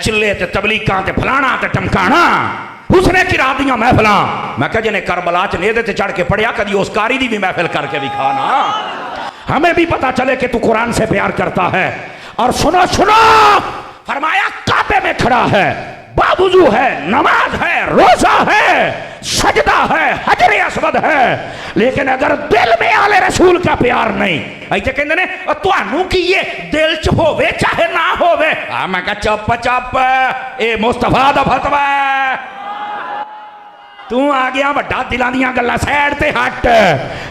[SPEAKER 1] चिल्ले ते तबलीगां ते फलाना ते टमकाना, उसने किरा दियां महफिलां। मैं कहा जिन्हें करबला च नेदे ते चढ़ के पढ़िया, कदी उस कारी दी भी महफिल करके दिखा ना, हमें भी पता चले कि तू कुरान से प्यार करता है। और सुनो सुनो, फरमाया काबे में खड़ा है, बावुजू है, नमाज है, रोजा है, सजदा है, हजरे अस्वद है, लेकिन अगर दिल में आले रसूल का प्यार नहीं, ऐसे कहते ने तुहानू की ये दिल च होवे चाहे ना होवे। मैं कहा चुप चुप, ए मुस्तफा दा फतवा, तू आ गया वड्डा दिलां दियां गल्लां, साइड ते हट।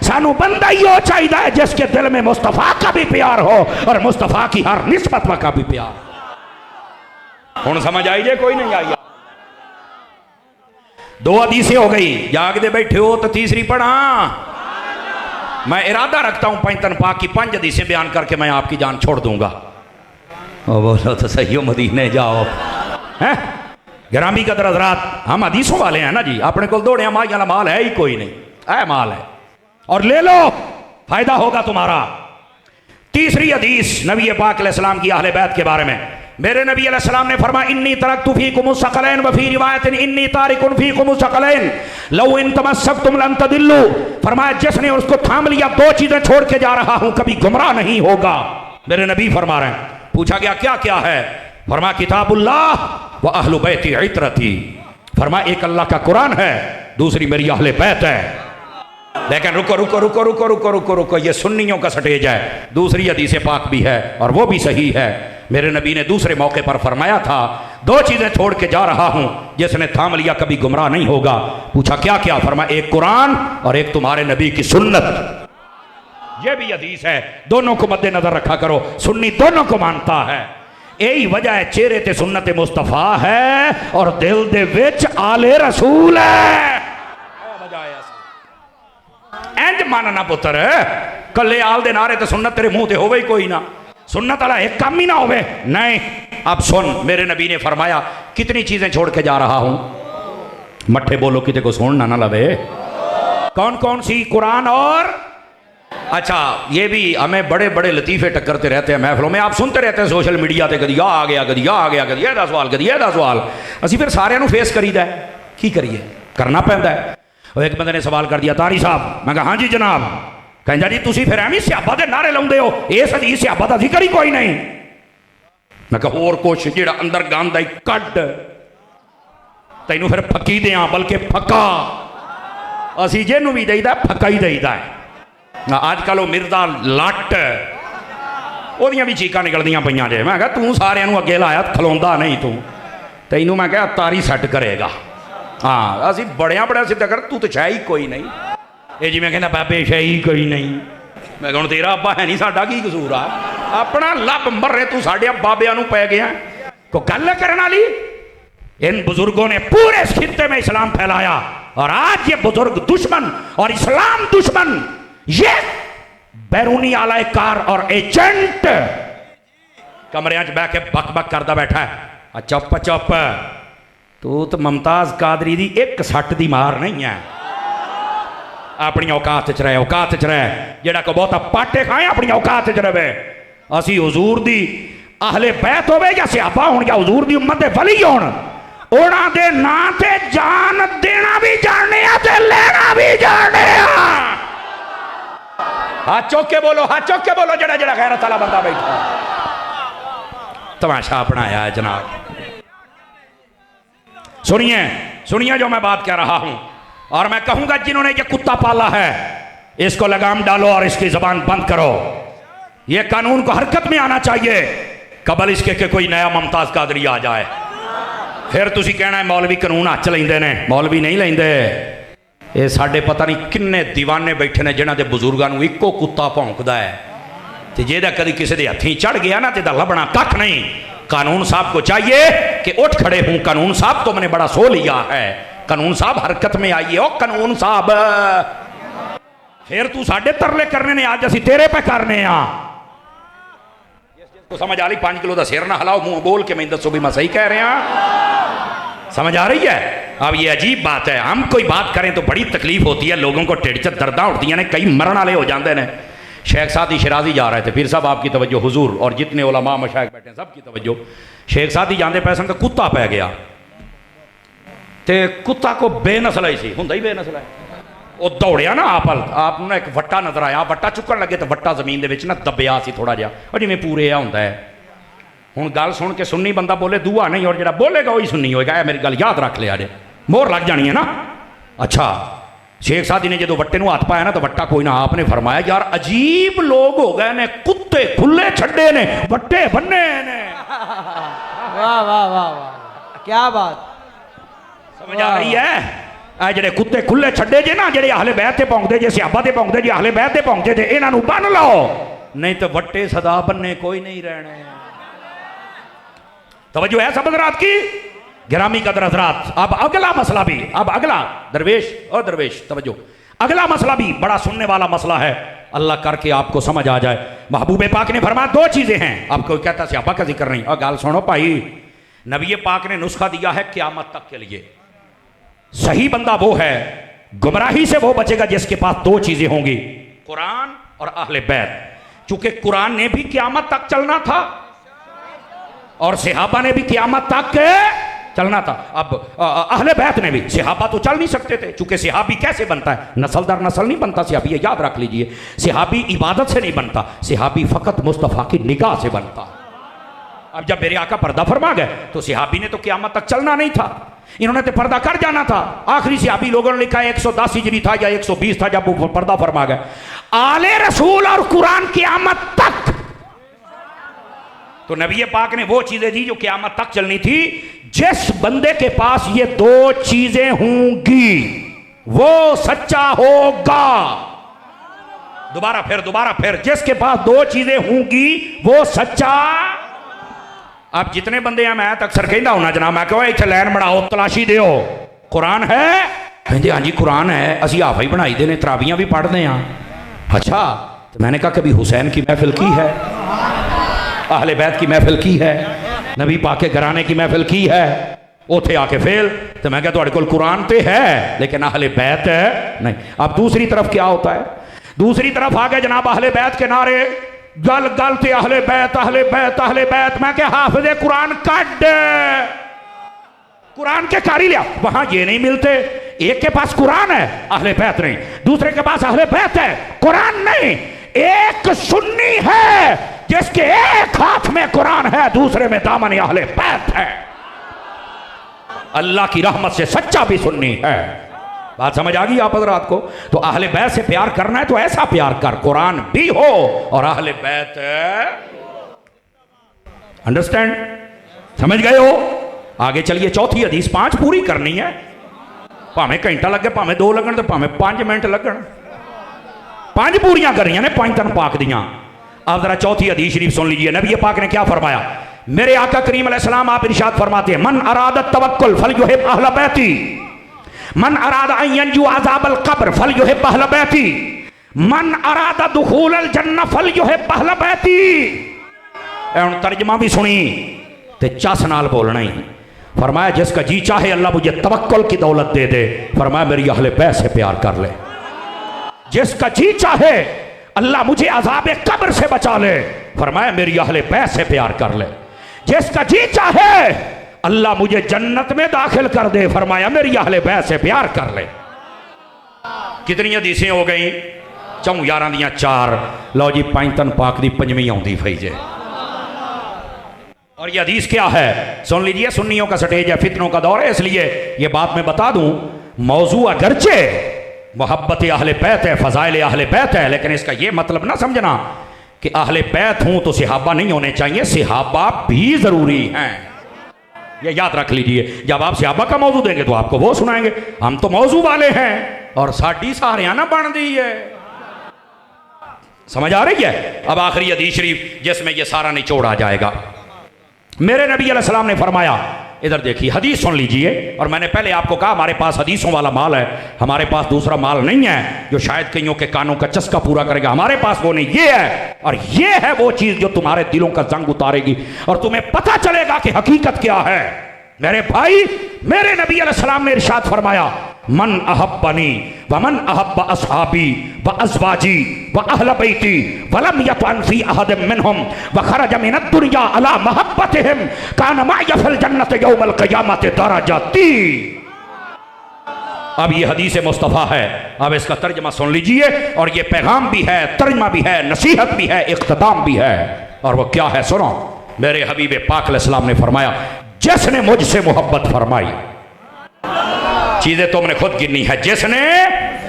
[SPEAKER 1] सानू बंदा ही हो चाहिए जिसके दिल में मुस्तफा का भी प्यार हो और मुस्तफा की हर निस्बत का भी प्यार। हुण समझ आई जे कोई नहीं आई? दो हदीसें हो गई, जागते बैठे हो तो तीसरी पढ़ा। मैं इरादा रखता हूं पैंतन पाक की 5 हदीसें बयान करके मैं आपकी जान छोड़ दूंगा। ओ बोलो तो सही हो, मदीने जाओ। हैं गिरामी कदर हज़रात, हम हदीसों वाले हैं ना जी, अपने को दौड़े माई वाला माल है ही कोई नहीं, ऐ माल है और ले लो, फायदा होगा तुम्हारा। तीसरी हदीस नबी पाक अलैहिस्सलाम की अहले बैत के बारे में। मेरे नबी अलैहिस्सलाम ने फरमाया इन्नी तरक्तु फीकुमुस सकलैन व फी रिवायतिन इन्नी तारिकुन फीकुमुस सकलैन लौ इन तमस्सकतुम लन तदिल्लु। फरमाया जिसने उसको थाम लिया, 2 चीजें छोड़ के जा रहा हूं, कभी गुमराह नहीं होगा। मेरे नबी फरमा रहे हैं। पूछा गया क्या क्या है? फरमाया किताबुल्लाह व अहलु बैती इतरती। फरमाया एक अल्लाह का कुरान है, दूसरी मेरी अहले बैत है। लेकिन रुको रुको रुको रुको रुको रुको रुको, ये सुन्नियों का स्टेज है। दूसरी हदीस पाक भी है और वो भी सही है। मेरे नबी ने दूसरे मौके पर फरमाया था 2 चीजें छोड़ के जा रहा हूं, जिसने थाम लिया कभी गुमराह नहीं होगा। पूछा क्या क्या? फरमाया एक कुरान और एक तुम्हारे नबी की सुन्नत। यह भी हदीस है, दोनों को मद्देनजर रखा करो। सुन्नी दोनों को मानता है, यही वजह है चेहरे ते सुन्नत मुस्तफा है और दिल दे विच आले रसूल है। इंज मानना पुत्र, कले आल दे नारे ते सुन्नत तेरे मुंह ते होवे ही कोई ना, सुन्नत वाला एक काम ही ना होवे। नहीं, अब सुन, मेरे नबी ने फरमाया कितनी चीजें छोड़ के जा रहा हूं। मट्ठे बोलो किते को सुन ना लवे। कौन कौन सी? कुरान और अच्छा, ये भी हमें बड़े बड़े लतीफ़े टक्करते रहते हैं महफिलों में, आप सुनते रहते हैं सोशल मीडिया पर, कदी आ गया कदी आ गया, कदी यह सवाल कदी यह सवाल, असी फिर सारिਆਂ ਨੂੰ फेस करीदा है, की करिए, करना पैंदा है। और एक बंदे ने सवाल कर दिया, तारी साहब, मैं कहा हाँ जी जनाब, कहता जी तुसी फिर एवं सियाबा के नारे लाउंदे हो, इस हदीस सियाबा का जिक्र ही कोई नहीं। मैं कहा होर कुछ जिहड़ा अंदर गंद आई कड तैनू फिर फकी दें, बल्कि फका असी जिन्हों भी देईदा फका ही देईदा है। अजकल वो मिर्जा लट ओदियां भी चीकां निकलदियां पईयां जे, मैं कहा तू सारिਆਂ ਨੂੰ अगे लाया खलोंदा नहीं, तू तैनू मैं कहा तारी सैट करेगा। हाँ असी बड़िया बड़ा सिद्धा कर, तू तो छे ही कोई नहीं, ये जिवें कहंदा बाबे छे ही कोई नहीं। मैं कहूँ तेरा अब्बा है नहीं, साडा की कसूर आ, अपना लब मर्रे तू साडे बाबियां नूं पै गया। को गल करने वाली, इन बुजुर्गों ने पूरे इस खित्ते में इस्लाम फैलाया, और आज ये बुजुर्ग दुश्मन और इस्लाम दुश्मन, ये बैरूनी आलाकार और एजेंट कमरिया च बह के बक बक करता बैठा है। चुप चुप, तू तो मुमताज कादरी दी एक सट दी मार नहीं है, अपनी औकात च रहे, औकात च रहे, जेड़ा को बहुता पाटे खाए अपनी औकात च रहे। असी हुजूर दी अहले बैत होवे या सियापा होण या हुजूर दी उम्मत दे वली होण, उन्हां दे नां ते जान देना भी जानने आ ते लेना भी जानने आ। हाथ चौक के बोलो, हाथ चौक के बोलो, जड़ा जड़ा गैरत वाला बंदा बैठा। तमाशा अपनाया है जनाब। सुनिए सुनिए जो मैं बात कह रहा हूं, और मैं कहूंगा जिन्होंने ये कुत्ता पाला है इसको लगाम डालो और इसकी जबान बंद करो। ये कानून को हरकत में आना चाहिए कबल इसके के कोई नया मुमताज कादरी आ जाए, फिर तुसी कहना है मौलवी कानून हथ च लैंदे ने। मौलवी नहीं लैंदे, ये साडे पता नहीं किन्ने दीवाने बैठे ने जिन्हां दे बुजुर्गां नूं इक्को कुत्ता भौंकदा है, ते जेदा कदी किसी दे हत्थीं चढ़ गया ना ते दा लभना कख नहीं। कानून साहब को चाहिए कि उठ खड़े हूं, कानून साहब तुमने बड़ा सो लिया है, कानून साहब हरकत में आइए। ओ कानून साहब, फिर तू साडे तरले करने ने, आज असी तेरे पे करने आ। तो समझ आ रही, 5 किलो का सिर ना हिलाओ, मुंह बोल के मैं दसो भी मैं सही कह रहा, समझ आ रही है। अब ये अजीब बात है, हम कोई बात करें तो बड़ी तकलीफ होती है, लोगों को ढिड च दर्दां उठदियां ने, कई मरण वाले हो जाते हैं। शेख सादी शिराजी जा रहे थे, फिर साहब आपकी तवज्जो, हुजूर और जितने उलमा मशाइख बैठे हैं सबकी तवज्जो। शेख सादी जाते पैसे तो कुत्ता पै गया, ते कुत्ता को बेनस्ल ही सी, हुंदा ही बेनस्ल है। वो दौड़िया ना आप ना एक वट्टा नजर आया, वट्टा चुकन लगे तो वट्टा जमीन के ना दबिया सी थोड़ा जहा, और जिवें पूरे आ हुंदा है। हुण गल सुन के सुन्नी बंदा बोले दुआ नहीं, और जिहड़ा बोलेगा वही सुन्नी होएगा। मेरी गल याद रख लिया जे, मोहर लग जानी है ना। अच्छा, शेख सादी ने जो वट्टे हाथ पाया ना तो वट्टा कोई ना, आपने फरमाया यार अजीब लोग हो गए ने, कुत्ते खुले छड्डे ने, वट्टे बन्ने ने।
[SPEAKER 2] वाह वाह वाह वाह, क्या बात,
[SPEAKER 1] समझ आ रही है। आ जेडे कुत्ते खुले छड्डे जे ना, जेडे अहले बैत ते भौंकदे जे, सियाबा ते भौंकदे जे, अहले बैत ते भौंकदे जे, इन्हां नूं बन लो, नहीं तो वट्टे सदा बन्ने कोई नहीं रहने। तवज्जो है सब हज़रात की, गिरामी कदर हज़रात। अब अगला मसला भी, अब अगला दरवेश और दरवेश तवज्जो, अगला मसला भी बड़ा सुनने वाला मसला है, अल्लाह करके आपको समझ आ जाए। महबूब पाक ने फरमाया 2 चीजें हैं, अब कोई कहता सियाबा का जिक्र नहीं, और गाल सुनो भाई, नबी पाक ने नुस्खा दिया है क़यामत तक के लिए। सही बंदा वो है, गुमराही से वो बचेगा जिसके पास 2 चीजें होंगी, कुरान और अहले बैत। चूंकि कुरान ने भी क़यामत तक चलना था और सहाबा ने भी क़यामत तक चलना था। अब अहले बैत ने भी, सहाबा तो चल नहीं सकते थे, चूंकि सहाबी कैसे बनता है, नस्ल दर नस्ल नहीं बनता सहाबी, ये याद रख लीजिए। सहाबी इबादत से नहीं बनता, सहाबी फकत मुस्तफ़ा की निगाह से बनता। अब जब मेरे आका पर्दा फरमा गए तो सहाबी ने तो क़यामत तक चलना नहीं था, इन्होंने तो पर्दा कर जाना था। आखिरी सहाबी लोगों ने लिखा 110 हिजरी था या 120 था जब वो पर्दा फरमा गए। आले रसूल और कुरान क़यामत तक, तो नबी पाक ने वो चीजें दी जो क़यामत तक चलनी थी। जिस बंदे के पास ये 2 चीजें होंगी वो सच्चा होगा। दोबारा फिर, जिसके पास 2 चीजें होंगी वो सच्चा। अब जितने बंदे हैं, मैं अक्सर कहता हूं ना जनाब, मैं कहो इतने लैन बनाओ, तलाशी दो, कुरान है, कहते हाँ जी कुरान है, असी हाफा ही बनाई देने, तरावियां भी पढ़ते हैं। अच्छा, तो मैंने कहा कभी हुसैन की महफिल की है, अहले बैत की महफिल की है, नबी पाक के घराने की महफिल की है, उथे आके फेल। तो मैं क्या तुहाडे कोल कुरान ते है लेकिन अहले बैत है नहीं। अब दूसरी तरफ क्या होता है, दूसरी तरफ आ गए जनाब अहले बैत के नारे, गल गल ते अहले बैत अहले बैत अहले बैत। मैं क्या हाफिज़े कुरान कट, कुरान के कारी लिया। वहां ये नहीं मिलते, एक के पास कुरान है अहले बैत नहीं, दूसरे के पास अहले बैत है कुरान नहीं। एक सुन्नी है जिसके एक हाथ में कुरान है, दूसरे में दामन अहले बैत है। अल्लाह की रहमत से सच्चा भी सुन्नी है। बात समझ आ गई आप हज़रात को? तो अहले बैत से प्यार करना है तो ऐसा प्यार कर, कुरान भी हो और अहले बैत, अंडरस्टैंड, समझ गए हो? आगे चलिए, चौथी हदीस 5 पूरी करनी है, भावें घंटा लगे भावें 2 लगन तो भावें 5 मिनट लगन, 5 पूरियां करनियां ने 5 तन पाक दियां। आप जरा चौथी हदीस शरीफ सुन लीजिए, नबी पाक ने क्या फरमाया। मेरे आका करीम अलैहिस्सलाम आप इरशाद फरमाते हैं, मन अरादत तवक्कुल फलयुहिब अहल बैती, मन अरादा अन यंजु अज़ाबल कब्र फलयुहिब अहल बैती, मन अरादा दुखूलल जन्नह फलयुहिब अहल बैती। हुण तर्जमा भी सुनी ते चस नाल बोलना ही। फरमाया जिसका जी चाहे अल्लाह मुझे तवक्कुल की दौलत दे दे, फरमाया मेरी अहले बैत से प्यार कर ले। जिसका जी चाहे अल्लाह मुझे अज़ाबे कब्र से बचा ले, फरमाया मेरी अहले बैत से प्यार कर ले। जिसका जी चाहे अल्लाह मुझे जन्नत में दाखिल कर दे, फरमाया मेरी अहले बैत से प्यार कर ले। कितनी हदीसें हो गई? 4 11 दियां 4। लो जी 5 तन पाक दी 5वीं आउंदी फई जे। और ये हदीस क्या है सुन लीजिए, सुन्नियों का स्टेज है, फितनों का दौर है, इसलिए ये बात मैं बता दूं, मौजू अगरचे मोहब्बत अहले बैत है, फजाइल अहले बैत है, लेकिन इसका ये मतलब ना समझना कि अहले बैत हूं तो सिहाबा नहीं होने चाहिए, सिहाबा भी जरूरी हैं, ये याद रख लीजिए। जब आप सिहाबा का मौजू देंगे तो आपको वो सुनाएंगे, हम तो मौजू वाले हैं और साड़ी सारियां ना बन दी है। समझ आ रही है? अब आखिरी हदीस शरीफ जिसमें ये सारा निचोड़ आ जाएगा। मेरे नबी अलैहिस्सलाम ने फरमाया, इधर देखिए हदीस सुन लीजिए। और मैंने पहले आपको कहा हमारे पास हदीसों वाला माल है, हमारे पास दूसरा माल नहीं है जो शायद कईयों के कानों का चस्का पूरा करेगा, हमारे पास वो नहीं, ये है। और ये है वो चीज जो तुम्हारे दिलों का जंग उतारेगी और तुम्हें पता चलेगा कि हकीकत क्या है। मेरे भाई, मेरे नबी अलैहिस्सलाम ने इरशाद फरमाया, मन अहब्बनी व मन अहब्ब अस्हाबी व अज़वाजी व अहल बैती वलम यतअन फी अहद मिनहुम व खरज मिन दुनिया अला महब्बतिहिम कान माय फिल जन्नत यौमल क़ियामत दरजाती। अब ये हदीस मुस्तफ़ा है, अब इसका तर्जमा सुन लीजिए। और ये पैगाम भी है, तर्जमा भी है, नसीहत भी है, इख्तिताम भी है। और वो क्या है सुनो। मेरे हबीब पाक अलैहिस्सलाम ने फरमाया, जिसने मुझसे मोहब्बत फरमाई, चीजें तुमने खुद गिनी है, जिसने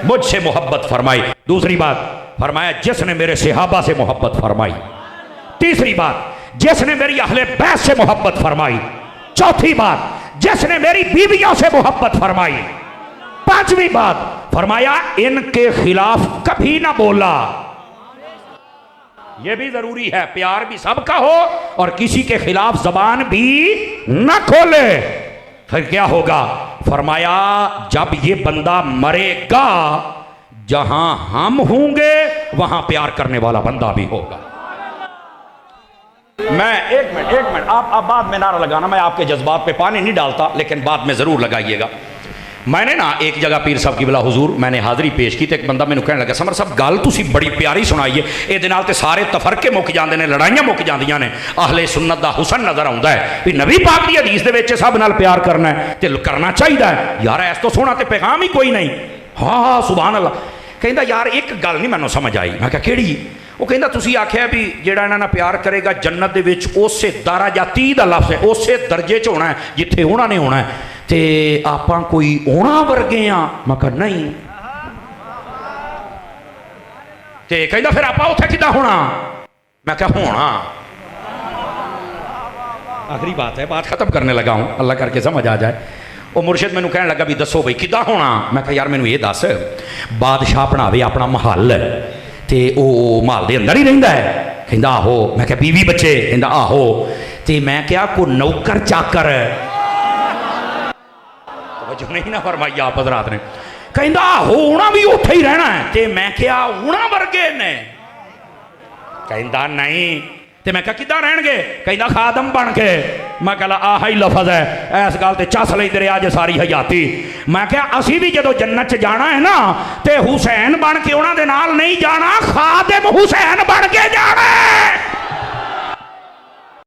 [SPEAKER 1] मुझसे मोहब्बत फरमाई। दूसरी बात फरमाया, जिसने मेरे सहाबा से मोहब्बत फरमाई। तीसरी बात, जिसने मेरी अहले बैत से मोहब्बत फरमाई। चौथी बात, जिसने मेरी बीवियों से मोहब्बत फरमाई। पांचवी बात फरमाया, इनके खिलाफ कभी ना बोला। यह भी जरूरी है, प्यार भी सबका हो और किसी के खिलाफ जबान भी ना खोले। फिर क्या होगा? फरमाया, जब ये बंदा मरेगा, जहां हम होंगे वहां प्यार करने वाला बंदा भी होगा। मैं एक मिनट आप बाद में नारा लगाना, मैं आपके जज्बात पे पानी नहीं डालता, लेकिन बाद में जरूर लगाइएगा। मैंने ना एक जगह पीर साहब की बिला हुजूर मैंने हाज़री पेश की तो एक बंदा मैंने कहने लगा, समर साहब गल तुसी बड़ी प्यारी सुनाई है, ये नाल ते सारे तफरके मुक जाते हैं, लड़ाइयां मुक जांदियां ने, अहले सुन्नत दा हुसन नजर आता है भी नबी पाक दी हदीस दे विच सब नाल प्यार करना है ते करना चाहिए यार, इस तो सोहना ते पैगाम ही कोई नहीं। हाँ सुभान अल्लाह। कहंदा यार एक गल नहीं मैनूं समझ आई। मैं कहा केड़ी? वो कहंदा तुसीं आख्या भी जिहड़ा इन्हां नाल प्यार करेगा जन्नत दे विच उसे दराजाती दा लफ्ज़ है, उसे दर्जे च होना है जिथे उन्हां ने होना है, ते आपां कोई ओना वर्गे हाँ? मैं कहा नहीं। ते कहंदा फिर आपां उत्थे किदां होना? मैं कहा होना। आखिरी बात है, बात खत्म करने लगा हूं, अल्लाह करके समझ आ जाए। वो मुर्शिद मैनू कहने लगा भी दसो बई किदां होना? मैं कहा यार मैनू ये दस, बादशाह बनावे अपना महल ते ओ महल दे अंदर ही रहिंदा है? कहंदा आहो। मैं कहा बीवी बच्चे? कहंदा आहो। ते मैं क्या को नौकर चाकर जो नहीं ना फरमाई आप हज़रात ने? कहंदा होना भी उत्थे ही रहना है। ते मैं क्या होना वर्गे ने? कहंदा नहीं। ते मैं क्या किदां रहणगे? कहंदा खादम बन के। मैं कहला आह ही लफज है, इस गल ते चस लेंदे रहे जे सारी हयाती। मैं क्या असी भी जो जन्नत च जाना है ना तो हुसैन बन के उन्होंने नाल नहीं जाना, खादिम हुसैन बन के जाना है।